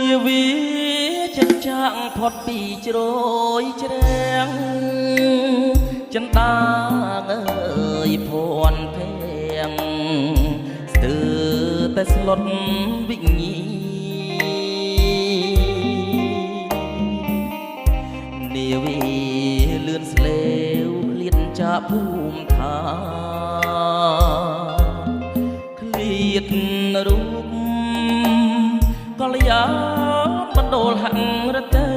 នាវាចិញ្ចាក់ផុតពីជ្រោយជ្រាំងចិនដាងអើយភ័ណ្ឌភៀងស្ទើរតែស្លុតវិញ្ញានាវាលឿនស្លេវលៀនចាភូមិថាឃ្លាតរូបកល្យាបណ្ដូលហង្រតី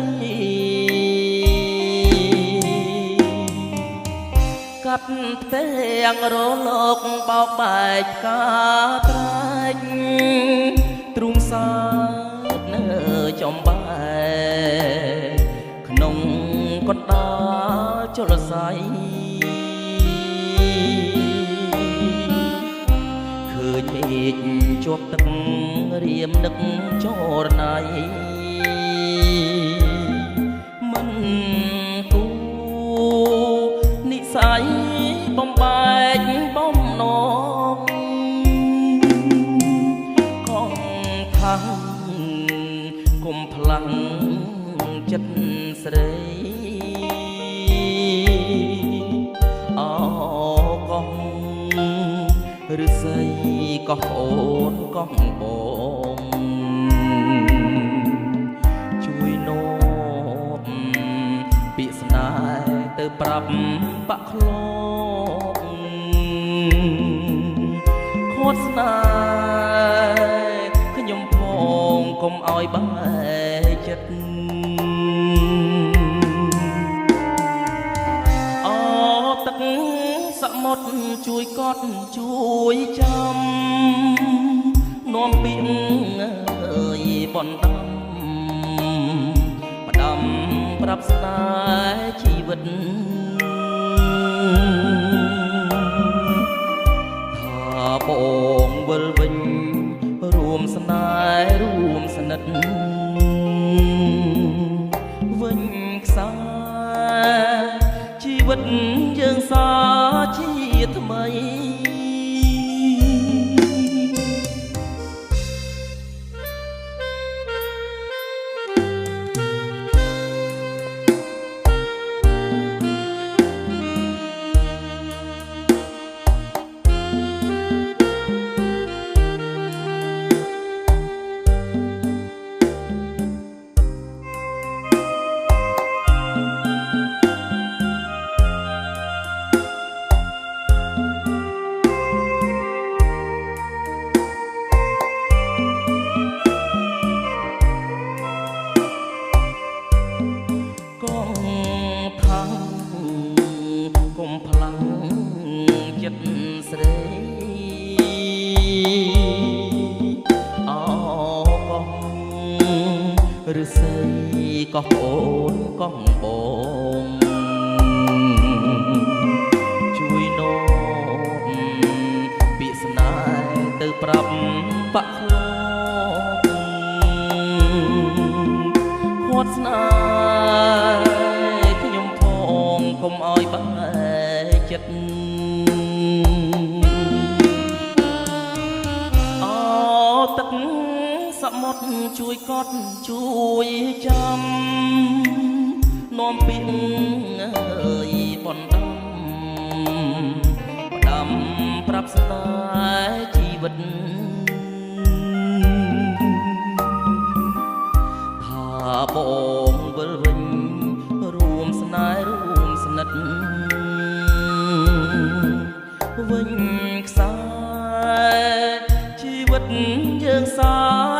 កាត់ផ្ទាំងរលកបោកបែកកាត្រែកទ្រូងសាទនៅចំបែក្នុងកណ្ដាលជលស័យឃើញមេឃជាប់ទឹករៀមនឹកចរណៃមិនគូនិស័យបំបែកបំណងកងខាងគុំផ្លាំងចិត្តស្រីអកងឬស្អីក៏អូនកងបងជួយនោមពាក្យស្នេហ៍ទៅប្រាប់បាក់ខ្លងខត់ស្នេហ៍ខ្ញុំផងកុំឲ្យបែកចិត្តអទឹកសមុទ្រជួយកត់ជួយចាំនាំពីអើយបនដំផ្ដាំប្រាប់ស្នេហ៍ជីវិតថាបងវិលវិញរួមស្នេហ៍រួមស្និទ្ធវិញខ្សែជីវិតយើងសាជាថ្មីឬស្អីក៏អូនកងបងជួយនោមពាក្យស្នេហ៍ទៅប្រាប់បាក់ខ្លងខាត់ស្នេហ៍ខ្ញុំផងកុំឲ្យបែកចិត្តទឹកសមុទ្រជួយកត់ជួយចាំនាំពីអើយបនដំផ្ដាំប្រាប់ស្នេហ៍ជីវិតថាបងវិលវិញរួមស្នេហ៍រួមស្និទ្ធវិញខ្សែជីវិតយើងសា